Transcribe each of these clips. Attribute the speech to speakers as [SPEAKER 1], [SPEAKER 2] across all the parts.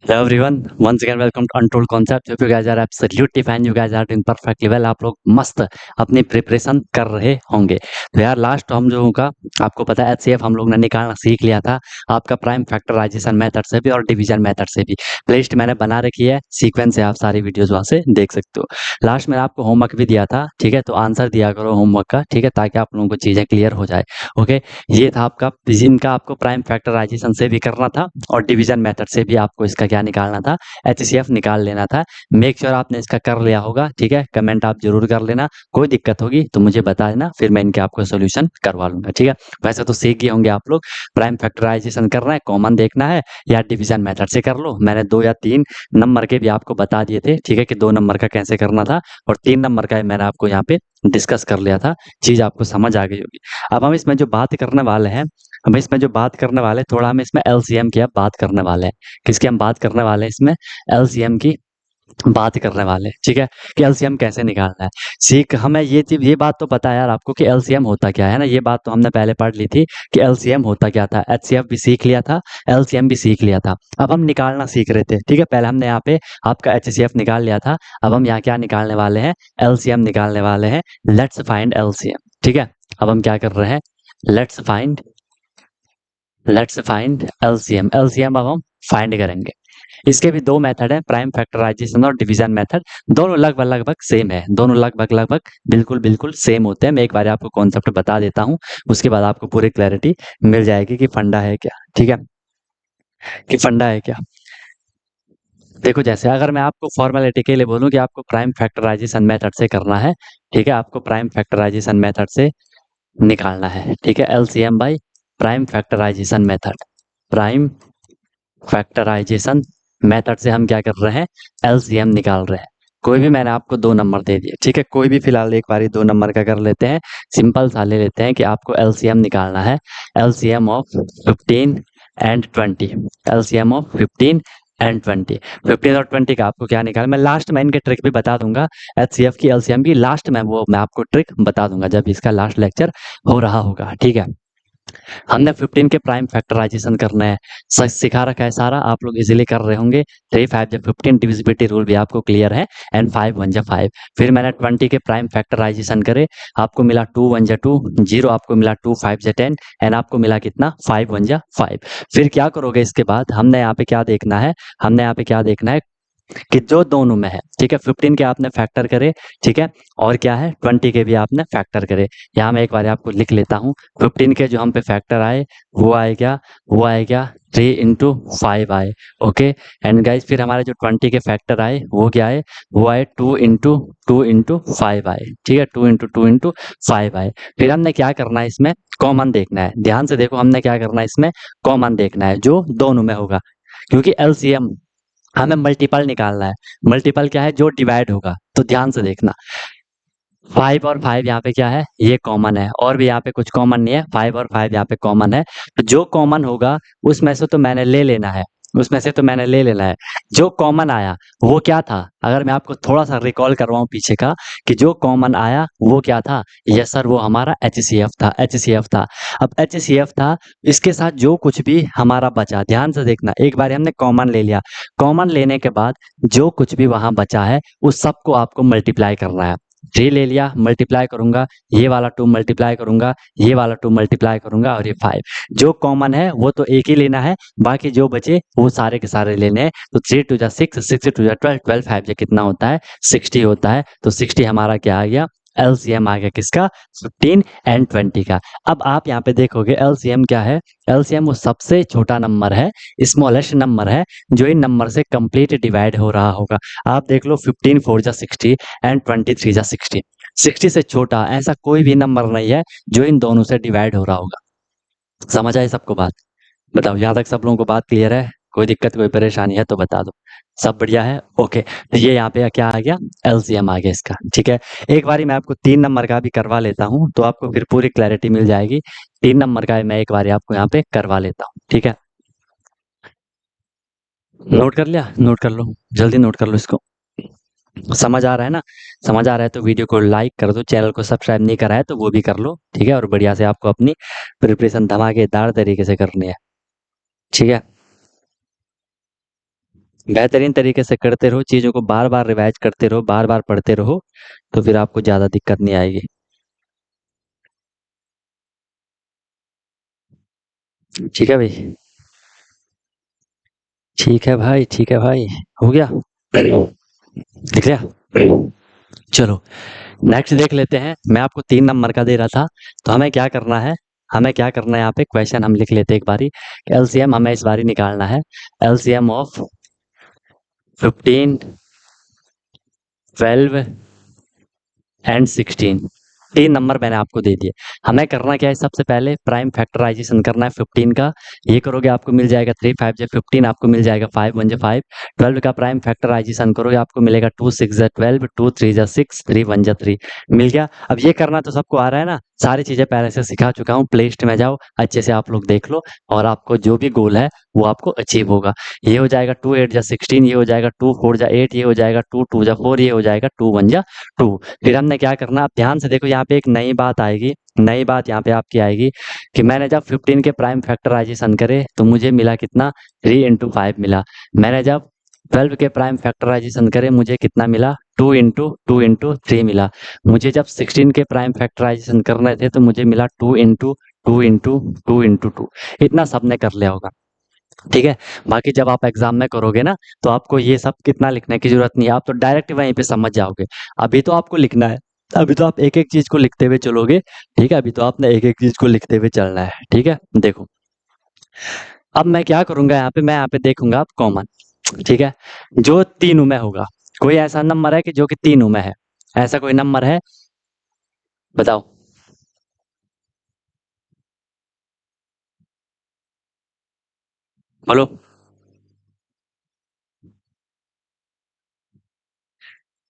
[SPEAKER 1] Hello everyone, once again welcome to Untold Concept. Hope you guys are absolutely fine. You guys are doing perfectly well. आप लोग मस्त अपनी preparation कर रहे होंगे। तो यार लास्ट हम लोगों का आपको पता है एचसीएफ हम लोग ने निकालना सीख लिया था आपका प्राइम फैक्टराइजेशन मेथड से भी और डिवीजन मेथड से भी। प्लेलिस्ट मैंने बना रखी है, सीक्वेंस से आप सारी वीडियोस वहाँ से देख सकते हो। लास्ट में आपको होमवर्क भी दिया था, ठीक है, तो आंसर दिया करो होमवर्क का, ठीक है, ताकि आप लोगों को चीज़ें क्लियर हो जाए। ओके, ये था आपका जिनका आपको प्राइम फैक्टराइजेशन से भी करना था और डिवीजन मेथड से भी आपको इसका क्या निकालना था, एचसीएफ निकाल लेना था। मेक श्योर आपने इसका कर लिया होगा, ठीक है, कमेंट आप जरूर कर लेना। कोई दिक्कत होगी तो मुझे बता देना, फिर मैं इनके आपको सोल्यूशन करवा लूंगा, ठीक है। वैसे तो सीख गए होंगे आप लोग, प्राइम फैक्टराइजेशन करना है, कॉमन देखना है या डिवीजन मेथड से कर लो। मैंने 2 या 3 नंबर के भी आपको बता दिए थे, ठीक है, कि 2 नंबर का कैसे करना था और 3 नंबर का मैंने आपको यहाँ पे डिस्कस कर लिया था। चीज आपको समझ आ गई होगी। अब हम इसमें जो बात करने वाले हैं, थोड़ा हम इसमें एलसीएम की अब बात करने वाले हैं। किसकी हम बात करने वाले हैं इसमें? एलसीएम की बात करने वाले हैं, ठीक है, कि एलसीएम कैसे निकालना है। सीख हमें ये चीज, ये बात तो पता है यार आपको कि एलसीएम होता क्या है ना, ये बात तो हमने पहले पढ़ ली थी कि एलसीएम होता क्या था। एचसीएफ भी सीख लिया था, एलसीएम भी सीख लिया था। अब हम निकालना सीख रहे थे, ठीक है। पहले हमने यहाँ पे आपका एचसीएफ निकाल लिया था, अब हम यहाँ क्या निकालने वाले हैं? एलसीएम निकालने वाले हैं। लेट्स फाइंड एलसीएम, ठीक है। अब हम क्या कर रहे हैं? Let's find LCM. एलसीएम अब हम फाइंड करेंगे। इसके भी 2 मेथड है, प्राइम फैक्टराइजेशन और डिवीजन मेथड। दोनों लगभग लगभग सेम है, दोनों लगभग लगभग बिल्कुल बिल्कुल सेम होते हैं। मैं एक बार आपको कॉन्सेप्ट बता देता हूँ, उसके बाद आपको पूरी क्लैरिटी मिल जाएगी कि फंडा है क्या, ठीक है, कि फंडा है क्या। देखो, जैसे अगर मैं आपको फॉर्मेलिटी के लिए बोलूँ कि आपको प्राइम फैक्टराइजेशन मेथड से करना है, ठीक है, आपको प्राइम फैक्टराइजेशन मेथड से निकालना है, ठीक है, LCM by prime factorization method. Prime factorization method से हम क्या कर रहे हैं? एलसीएम निकाल रहे हैं। कोई भी, मैंने आपको 2 नंबर दे दिए, ठीक है, कोई भी फिलहाल एक बारी 2 नंबर का कर लेते हैं। सिंपल सा ले लेते हैं कि आपको एलसीएम निकालना है। LCM of 15 and 20। LCM of 15 and 20। 15 और 20 का आपको क्या निकालना, मैं लास्ट में इनके ट्रिक भी बता दूंगा। एचसीएफ की, एलसीएम की लास्ट में वो मैं आपको ट्रिक बता दूंगा जब इसका लास्ट लेक्चर हो रहा होगा, ठीक है। हमने 15 के प्राइम फैक्टराइजेशन करना है, सिखा रखा है सारा, आप लोग इजीली कर रहे होंगे। 3 5 जब 15 डिविजिबिलिटी रूल भी आपको क्लियर है, एंड 5 1 जा 5। फिर मैंने 20 के प्राइम फैक्टराइजेशन करे, आपको मिला 2 1 जा 2 0, आपको मिला 2 5 जा 10, एंड आपको मिला कितना? 5 1 जा 5। फिर क्या करोगे इसके बाद? हमने यहाँ पे क्या देखना है? कि जो दोनों में है, ठीक है, 15 के आपने फैक्टर करे, ठीक है, और क्या है, 20 के भी आपने फैक्टर करे। यहाँ मैं एक बार आपको लिख लेता हूँ। 15 के जो हम पे फैक्टर आए वो आए क्या? 3 इंटू 5 आए। ओके, एंड गाइज फिर हमारे जो 20 के फैक्टर आए वो क्या आए? वो आए 2 इंटू 5 आए, ठीक है, 2 इंटू 5 आए। फिर हमने क्या करना है इसमें? कॉमन देखना है। ध्यान से देखो, हमने क्या करना है इसमें? कॉमन देखना है जो दोनों में होगा, क्योंकि एलसीएम हमें मल्टीपल निकालना है। मल्टीपल क्या है? जो डिवाइड होगा। तो ध्यान से देखना, 5 और 5 यहाँ पे क्या है? ये कॉमन है, और भी यहाँ पे कुछ कॉमन नहीं है। 5 और 5 यहाँ पे कॉमन है, तो जो कॉमन होगा उसमें से तो मैंने ले लेना है, जो कॉमन आया वो क्या था? अगर मैं आपको थोड़ा सा रिकॉल करवाऊं पीछे का, कि जो कॉमन आया वो क्या था? यस सर, वो हमारा एच सी एफ था। अब एच सी एफ था, इसके साथ जो कुछ भी हमारा बचा, ध्यान से देखना, एक बार हमने कॉमन ले लिया, कॉमन लेने के बाद जो कुछ भी वहां बचा है उस सबको आपको मल्टीप्लाई करना है। 3 ले लिया, मल्टीप्लाई करूंगा, ये वाला 2 मल्टीप्लाई करूंगा, ये वाला 2 मल्टीप्लाई करूंगा, और ये 5। जो कॉमन है वो तो एक ही लेना है, बाकी जो बचे वो सारे के सारे लेने हैं। तो 3 2 जा 6, 6 2 जा 12, 12 5 जा कितना होता है? 60 होता है। तो 60 हमारा क्या आ गया? एलसीएम आ गया किसका? 15 एंड 20 का। अब आप यहाँ पे देखोगे एलसीएम क्या है? एलसीएम वो सबसे छोटा नंबर है, स्मॉलेस्ट नंबर है, जो इन नंबर से कंप्लीट डिवाइड हो रहा होगा। आप देख लो, 15 4 जा 60 एंड 23 जा 60। 60 से छोटा ऐसा कोई भी नंबर नहीं है जो इन दोनों से डिवाइड हो रहा होगा। समझ आए सबको बात? बताओ, यहाँ तक सब लोगों को बात क्लियर है? कोई दिक्कत, कोई परेशानी है तो बता दो। सब बढ़िया है? ओके, तो ये यहाँ पे क्या आ गया? एलसीएम आ गया इसका, ठीक है। एक बारी मैं आपको 3 नंबर का भी करवा लेता हूँ, तो आपको फिर पूरी क्लैरिटी मिल जाएगी। 3 नंबर का मैं एक बारी आपको यहाँ पे करवा लेता हूँ, ठीक है। नोट कर लिया? नोट कर लो, जल्दी नोट कर लो इसको। समझ आ रहा है ना? समझ आ रहा है तो वीडियो को लाइक कर दो, चैनल को सब्सक्राइब नहीं करा है तो वो भी कर लो, ठीक है, और बढ़िया से आपको अपनी प्रिपरेशन धमाकेदार तरीके से करनी है, ठीक है। बेहतरीन तरीके से करते रहो, चीज़ों को बार-बार रिवाइज़ करते रहो, बार-बार पढ़ते रहो, तो फिर आपको ज़्यादा दिक्कत नहीं आएगी। ठीक है भाई? ठीक है भाई, ठीक है भाई। हो गया? दिख गया? चलो, नेक्स्ट देख लेते हैं। मैं आपको 3 नंबर का दे रहा था, तो हमें क्या करना है यहाँ पे क्वेश्चन हम लिख लेते हैं एक बारी। एलसीएम हमें इस बारी निकालना है। LCM of 15, 12 and 16। 3 नंबर मैंने आपको दे दिए। हमें करना क्या है, सबसे पहले प्राइम फैक्टराइजेशन करना है 15 का। ये करोगे आपको मिल जाएगा 3 5 जा 15, आपको मिल जाएगा 5 1 जा 5। 12 का प्राइम फैक्टराइजेशन करोगे आपको मिलेगा 2 6 जा 12, 2 3 जा 6, 3 1 जा 3। मिल गया? अब ये करना तो सबको आ रहा है ना, सारी चीज़ें पहले से सिखा चुका हूँ। प्ले लिस्ट में जाओ, अच्छे से आप लोग देख लो, और आपको जो भी गोल है वो आपको अचीव होगा। ये हो जाएगा 2 8 जा 16, ये हो जाएगा 2 4 जा 8, ये हो जाएगा 2 2 जा 4, ये हो जाएगा 2 1 जा 2। फिर हमने क्या करना, आप ध्यान से देखो, यहाँ पे एक नई बात आएगी। नई बात यहाँ पे आपकी आएगी कि मैंने जब 15 के प्राइम फैक्टराइजेशन करे तो मुझे मिला कितना, 3 इंटू 5 मिला। मैंने जब 12 के प्राइम फैक्टराइजेशन करे मुझे कितना मिला, 2 इंटू 3 मिला। मुझे जब 16 के प्राइम फैक्टराइजेशन करने थे तो मुझे मिला 2 इंटू 2 इंटू 2 इंटू 2। इतना सबने कर लिया होगा। ठीक है? बाकी जब आप एग्ज़ाम में करोगे ना, तो आपको ये सब कितना लिखने की ज़रूरत नहीं है, आप तो डायरेक्ट वहीं पे समझ जाओगे। अभी तो आपको लिखना है, अभी तो आप एक-एक चीज़ को लिखते हुए चलोगे, ठीक है? अभी तो आपने एक-एक चीज़ को लिखते हुए चलना है, ठीक है? देखो, अब मैं क्या करूँगा यहाँ पे, मैं यहाँ पे देखूँगा अब कॉमन, ठीक है? जो तीनों में होगा, कोई ऐसा नंबर है कि जो कि तीनों में है? ऐसा कोई नंबर है? बताओ। बोलो।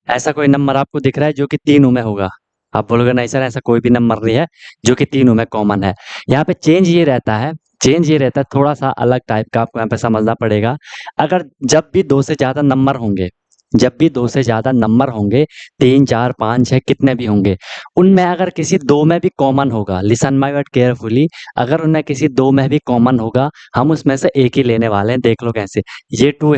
[SPEAKER 1] ऐसा कोई नंबर आपको दिख रहा है जो कि तीनों में होगा? आप बोलोगे नहीं सर, ऐसा कोई भी नंबर नहीं है जो कि तीनों में कॉमन है। यहाँ पे चेंज ये रहता है थोड़ा-सा अलग टाइप का, आपको यहाँ पे समझना पड़ेगा। अगर जब भी 2 से ज़्यादा नंबर होंगे, जब भी 2 से ज़्यादा नंबर होंगे, 3 4 5 6 कितने भी होंगे, उनमें अगर किसी 2 में भी कॉमन होगा, लिसन माय वर्ड केयरफुली, अगर उनमें किसी 2 में भी कॉमन होगा, हम उसमें से एक ही लेने वाले हैं, देख लो कैसे। ये 2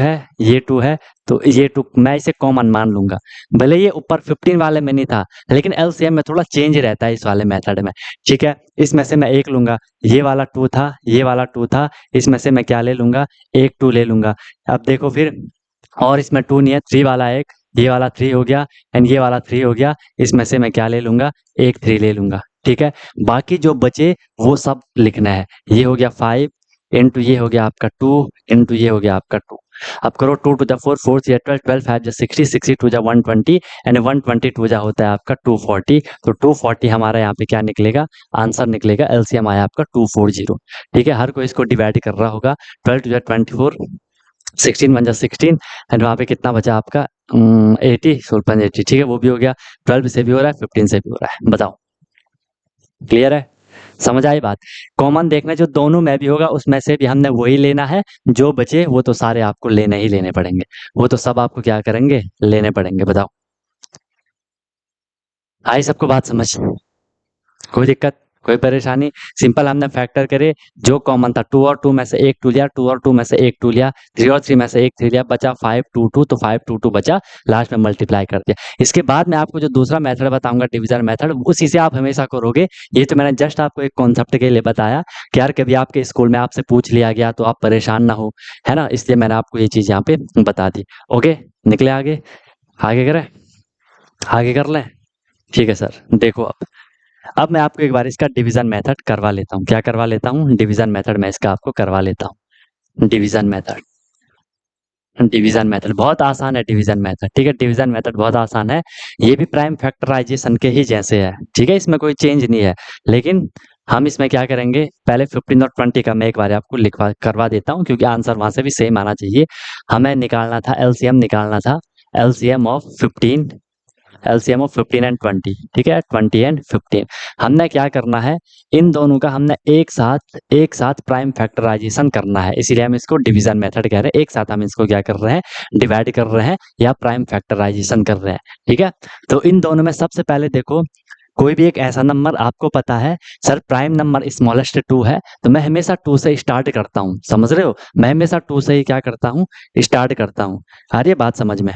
[SPEAKER 1] है, तो ये 2 मैं इसे कॉमन मान लूँगा। भले ये ऊपर 15 वाले में नहीं था, लेकिन एलसीएम में थोड़ा चेंज रहता है इस वाले मेथड में, ठीक है? इसमें से मैं 1 लूँगा, ये वाला 2 था, ये वाला 2 था, इसमें से मैं क्या ले लूँगा, 1 2 ले लूँगा। अब देखो फिर, और इसमें 2 नहीं है, 3 वाला 1, ये वाला 3 हो गया एंड ये वाला 3 हो गया, इसमें से मैं क्या ले लूँगा, 1 3 ले लूँगा, ठीक है? बाकी जो बचे वो सब लिखना है। ये हो गया 5 इंटू ये हो गया आपका 2 इंटू ये हो गया आपका 2। अब करो 2 टू द 4 4 या 12 12 5 जा 60 60 टू जा 120 एंड 122 जा होता है आपका 240। तो 240 हमारा यहाँ पे क्या निकलेगा, आंसर निकलेगा। एलसीएम आया आपका 240। ठीक है? हर कोई इसको डिवाइड कर रहा होगा। 12 टू जा 24, 16 1 जा 16 एंड वहाँ पे कितना बचा आपका 80 16 80। ठीक है? वो भी हो गया। 12 से भी हो रहा है, 15 से भी हो रहा है। बताओ, क्लियर है? समझ आई बात? कॉमन देखना जो दोनों में भी होगा उसमें से भी हमने वही लेना है, जो बचे वो तो सारे आपको लेने ही लेने पड़ेंगे। वो तो सब आपको क्या करेंगे, लेने पड़ेंगे। बताओ, आई सबको बात समझ? कोई दिक्कत, कोई परेशानी? सिंपल हमने फैक्टर करे, जो कॉमन था 2 और 2 में से 1 2 लिया, 2 और 2 में से 1 2 लिया, 3 और 3 में से 1 3 लिया, बचा 5 2 2, तो 5 2 2 बचा, लास्ट में मल्टीप्लाई कर दिया। इसके बाद मैं आपको जो दूसरा मेथड बताऊंगा, डिवीजन मेथड, उसी से आप हमेशा करोगे। ये तो मैंने जस्ट आपको एक कॉन्सेप्ट के लिए बताया कि यार कभी आपके स्कूल में आपसे पूछ लिया गया तो आप परेशान ना हो, है ना? इसलिए मैंने आपको ये चीज़ यहाँ पे बता दी। ओके, निकले आगे? आगे करें? आगे कर लें? ठीक है सर, देखो अब मैं आपको एक बार इसका डिवीजन मेथड करवा लेता हूँ। क्या करवा लेता हूँ? डिवीजन मेथड मैं इसका आपको करवा लेता हूँ। डिवीजन मेथड बहुत आसान है। डिवीजन मेथड, ठीक है? डिवीजन मेथड बहुत आसान है। ये भी प्राइम फैक्टराइजेशन के ही जैसे है, ठीक है? इसमें कोई चेंज नहीं है, लेकिन हम इसमें क्या करेंगे, पहले 15 और 20 का मैं एक बार आपको लिखवा करवा देता हूँ, क्योंकि आंसर वहां से भी सेम आना चाहिए। हमें निकालना था एलसीएम, निकालना था LCM of 15, LCM of 15 and 20, ठीक है? 20 एंड 15 हमने क्या करना है, इन दोनों का हमने एक साथ प्राइम फैक्टराइजेशन करना है, इसीलिए हम इसको डिवीजन मेथड कह रहे हैं। एक साथ हम इसको क्या कर रहे हैं, डिवाइड कर रहे हैं या प्राइम फैक्टराइजेशन कर रहे हैं, ठीक है? तो इन दोनों में सबसे पहले देखो, कोई भी एक ऐसा नंबर आपको पता है सर प्राइम नंबर स्मॉलेस्ट 2 है, तो मैं हमेशा 2 से स्टार्ट करता हूँ, समझ रहे हो? मैं हमेशा 2 से ही क्या करता हूँ, स्टार्ट करता हूँ। आ रही है बात समझ में?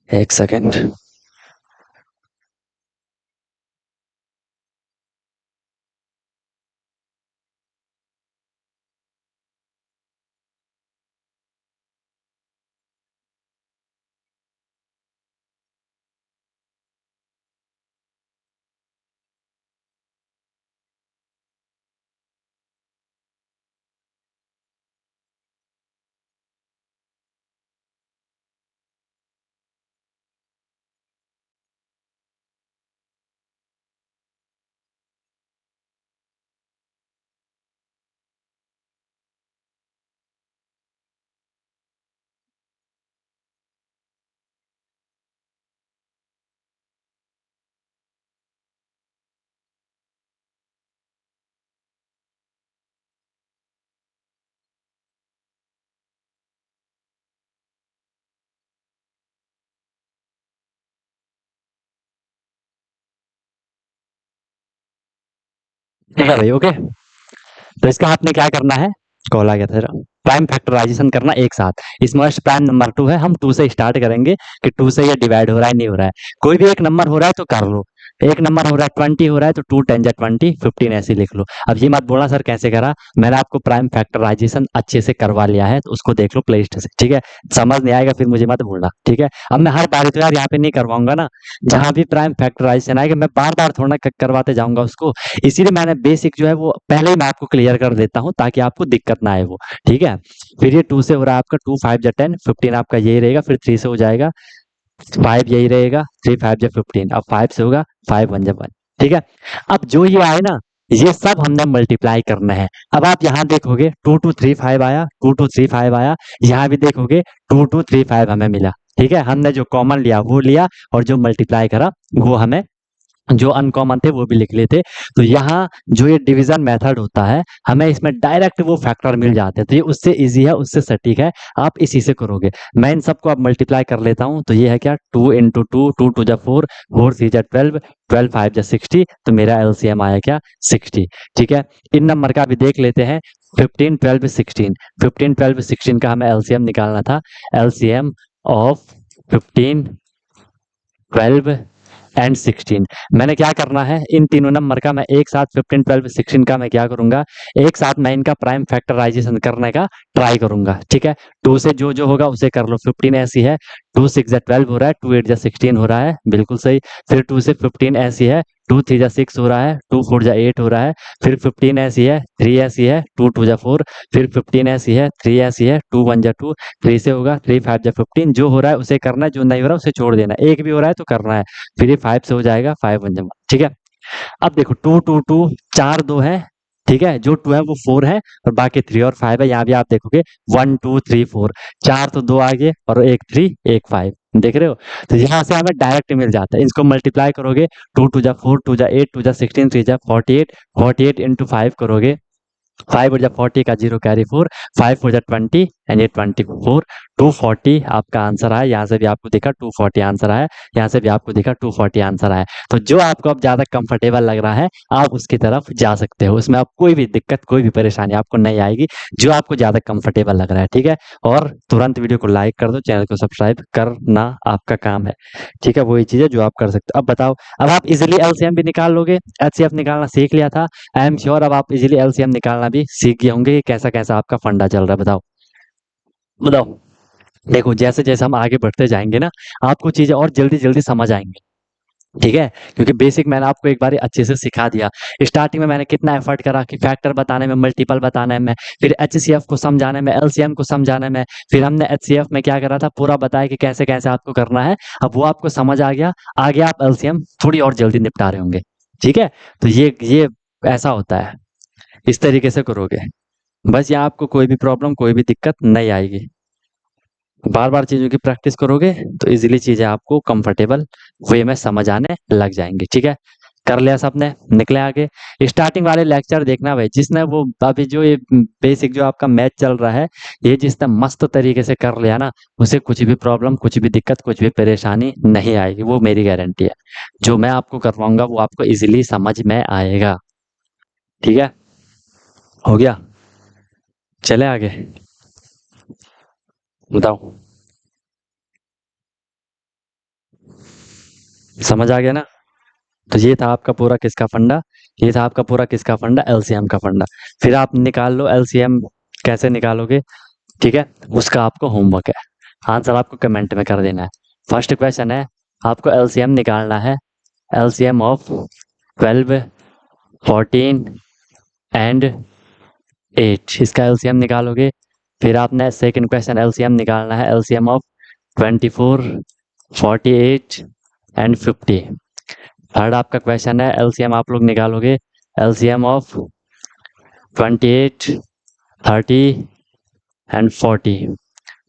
[SPEAKER 1] एक सेकेंड। ठीक है भाई, ओके। तो इसका आपने क्या करना है, कॉल आ गया था जरा। प्राइम फैक्टराइजेशन करना एक साथ। स्मॉलेस्ट प्राइम नंबर 2 है, हम 2 से स्टार्ट करेंगे कि 2 से ये डिवाइड हो रहा है नहीं हो रहा है। कोई भी एक नंबर हो रहा है तो कर लो। एक नंबर हो रहा है 20 हो रहा है तो 2 10 जा 20 15 ऐसे लिख लो। अब ये मत बोलना सर कैसे करा, मैंने आपको प्राइम फैक्टराइजेशन अच्छे से करवा लिया है, तो उसको देख लो प्ले लिस्ट से, ठीक है? समझ नहीं आएगा फिर मुझे मत बोलना, ठीक है? अब मैं हर बार तो यार यहाँ पे नहीं करवाऊंगा ना, जहाँ भी प्राइम फैक्टराइजेशन आएगा मैं बार बार थोड़ा ना करवाते जाऊंगा उसको। इसीलिए मैंने बेसिक जो है वो पहले ही मैं आपको क्लियर कर देता हूँ ताकि आपको दिक्कत ना आए वो, ठीक है? फिर ये 2 से हो रहा है आपका 2 5 जा 10 15 आपका यही रहेगा, फिर 3 से हो जाएगा 5 यही रहेगा, 3 5 जा 15, अब 5 से होगा 5 1 जा 1, ठीक है? अब जो ये आए ना, ये सब हमने मल्टीप्लाई करना है। अब आप यहाँ देखोगे 2 2 3 5 आया, 2 2 3 5 आया, यहाँ भी देखोगे 2 2 3 5 हमें मिला, ठीक है? हमने जो कॉमन लिया वो लिया और जो मल्टीप्लाई करा वो हमें जो अनकॉमन थे वो भी लिख लेते। तो यहाँ जो ये डिवीजन मेथड होता है, हमें इसमें डायरेक्ट वो फैक्टर मिल जाते हैं, तो ये उससे इजी है, उससे सटीक है, आप इसी से करोगे। मैं इन सबको अब मल्टीप्लाई कर लेता हूँ, तो ये है क्या 2 इंटू 2, 2 2 जा 4, 4 3 जा 12, 12 5 जा 60, तो मेरा एलसीएम आया क्या 60, ठीक है? इन नंबर का भी देख लेते हैं 15 12 16, 15 12 16 का हमें एलसीएम निकालना था। एलसीएम ऑफ 15 12 एंड 16, मैंने क्या करना है, इन तीनों नंबर का मैं एक साथ 15 12 16 का मैं क्या करूंगा, एक साथ मैं इनका प्राइम फैक्टराइजेशन करने का ट्राई करूंगा, ठीक है? 2 से जो होगा उसे कर लो। 15 ऐसी है, 2 6 जा 12 हो रहा है, 2 8 जा 16 हो रहा है, बिल्कुल सही। फिर 2 से 15 ऐसी है, 2 3 जा 6 हो रहा है, 2 4 जा 8 हो रहा है। फिर 15 ऐसी है, 3 ऐसी है, 2 2 जा 4, फिर 15 ऐसी है, 3 ऐसी है, 2 1 जा 2, 3 से होगा, 3 5 जा 15, जो हो रहा है उसे करना है, जो नहीं हो रहा है उसे छोड़ देना है। एक भी हो रहा है तो करना है। फिर ये 5 से हो जाएगा 5 1 जा 1, ठीक है? अब देखो 2 2 2 4 2 है, ठीक है? जो 2 है वो 4 है और बाकी 3 और 5 है। यहाँ भी आप देखोगे 1 2 3 4, 4 तो 2 आ गए और एक 3 एक 5, देख रहे हो? तो यहाँ से हमें डायरेक्ट मिल जाता है। इसको मल्टीप्लाई करोगे 2 2 जा 4, 2 जा 8, 2 जा 16, 3 जा 48, 48 इंटू 5 करोगे, 5 और जा 40 का 0 कैरी 4, 5 4 जा 20 एंड ये 24, 240 आपका आंसर आया। यहाँ से भी आपको दिखा 240 आंसर आया, यहाँ से भी आपको दिखा 240 आंसर आया। तो जो आपको अब ज़्यादा कंफर्टेबल लग रहा है आप उसकी तरफ जा सकते हो, उसमें आप कोई भी दिक्कत कोई भी परेशानी आपको नहीं आएगी, जो आपको ज़्यादा कंफर्टेबल लग रहा है, ठीक है? और तुरंत वीडियो को लाइक कर दो, चैनल को सब्सक्राइब करना आपका काम है, ठीक है? वही चीज़ है जो आप कर सकते हो। अब बताओ, अब आप इजिली एलसीएम भी निकाल लोगे, एचसीएफ निकालना सीख लिया था, आई एम श्योर अब आप इजीली एलसीएम निकालना भी सीख गए होंगे कि कैसा कैसा आपका फंडा चल रहा है। बताओ बताओ। देखो जैसे जैसे हम आगे बढ़ते जाएंगे ना, आपको चीजें और जल्दी जल्दी समझ आएंगी, ठीक है? क्योंकि बेसिक मैंने आपको एक बार अच्छे से सिखा दिया। स्टार्टिंग में मैंने कितना एफर्ट करा कि फैक्टर बताने में, मल्टीपल बताने में, फिर एचसीएफ को समझाने में, एलसीएम को समझाने में, फिर हमने एचसीएफ में क्या करा था पूरा बताया कि कैसे कैसे आपको करना है। अब वो आपको समझ आ गया, आगे आप एलसीएम थोड़ी और जल्दी निपटा रहे होंगे, ठीक है? तो ये ऐसा होता है, इस तरीके से करोगे, बस यहाँ आपको कोई भी प्रॉब्लम कोई भी दिक्कत नहीं आएगी। बार बार चीज़ों की प्रैक्टिस करोगे तो इजीली चीज़ें आपको कंफर्टेबल वे में समझ आने लग जाएंगी, ठीक है? कर लिया सबने, निकले आगे। स्टार्टिंग वाले लेक्चर देखना भाई, जिसने वो अभी जो ये बेसिक जो आपका मैथ चल रहा है, ये जिसने मस्त तरीके से कर लिया ना, उसे कुछ भी प्रॉब्लम, कुछ भी दिक्कत, कुछ भी परेशानी नहीं आएगी, वो मेरी गारंटी है। जो मैं आपको करवाऊंगा वो आपको इजीली समझ में आएगा। ठीक है, हो गया, चले आगे, बताओ। समझ आ गया ना? तो ये था आपका पूरा किसका फंडा, ये था आपका पूरा किसका फंडा, एलसीएम का फंडा। फिर आप निकाल लो एलसीएम, कैसे निकालोगे, ठीक है, उसका आपको होमवर्क है, आंसर आपको कमेंट में कर देना है। फर्स्ट क्वेश्चन है, आपको एलसीएम निकालना है, एलसीएम ऑफ 12, 14 एंड 8, इसका एलसीएम निकालोगे। फिर आपने सेकंड क्वेश्चन एलसीएम निकालना है, एलसीएम ऑफ 24, 48 एंड 50। थर्ड आपका क्वेश्चन है, एलसीएम आप लोग निकालोगे, एलसीएम ऑफ 28, 30 एंड 40।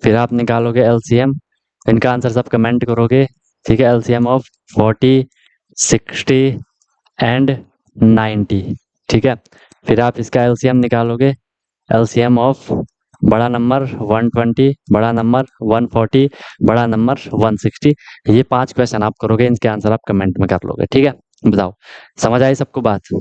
[SPEAKER 1] फिर आप निकालोगे एलसीएम, इनका आंसर सब कमेंट करोगे, ठीक है, एलसीएम ऑफ 40, 60 एंड 90, ठीक है। फिर आप इसका एलसीएम निकालोगे, एलसीएम ऑफ बड़ा नंबर 120, बड़ा नंबर 140, बड़ा नंबर 160। ये 5 क्वेश्चन आप करोगे, इनके आंसर आप कमेंट में कर लोगे, ठीक है। बताओ, समझ आई सबको बात?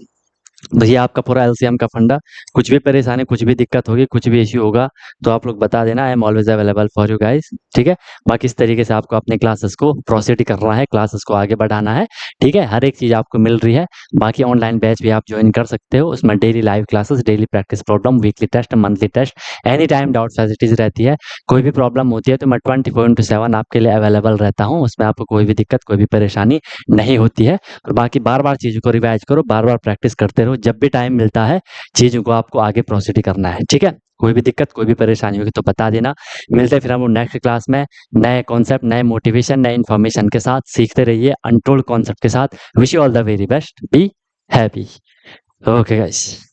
[SPEAKER 1] भैया आपका पूरा एलसीएम का फंडा, कुछ भी परेशानी, कुछ भी दिक्कत होगी, कुछ भी इश्यू होगा तो आप लोग बता देना, I am always available for you guys, ठीक है। बाकी इस तरीके से आपको अपने क्लासेस को प्रोसीड करना है, क्लासेस को आगे बढ़ाना है, ठीक है। हर एक चीज़ आपको मिल रही है। बाकी ऑनलाइन बैच भी आप ज्वाइन कर सकते हो, उसमें daily live classes, daily practice problem, weekly test, monthly test, any time doubt facilities रहती है। कोई भी प्रॉब्लम होती है तो मैं 24/7 आपके लिए अवेलेबल रहता हूँ, उसमें आपको कोई भी दिक्कत, कोई भी परेशानी नहीं होती है। और बाकी बार बार चीज़ों को रिवाइज करो, बार बार प्रैक्टिस करते रहो, जब भी टाइम मिलता है चीज़ों को आपको आगे प्रोसीड करना है, ठीक है। कोई भी दिक्कत, कोई भी परेशानी होगी तो बता देना। मिलते हैं फिर हम नेक्स्ट क्लास में नए कॉन्सेप्ट, नए मोटिवेशन, नए इन्फॉर्मेशन के साथ। सीखते रहिए अनटोल्ड कॉन्सेप्ट के साथ। Wish you all the very best, be happy. Okay guys.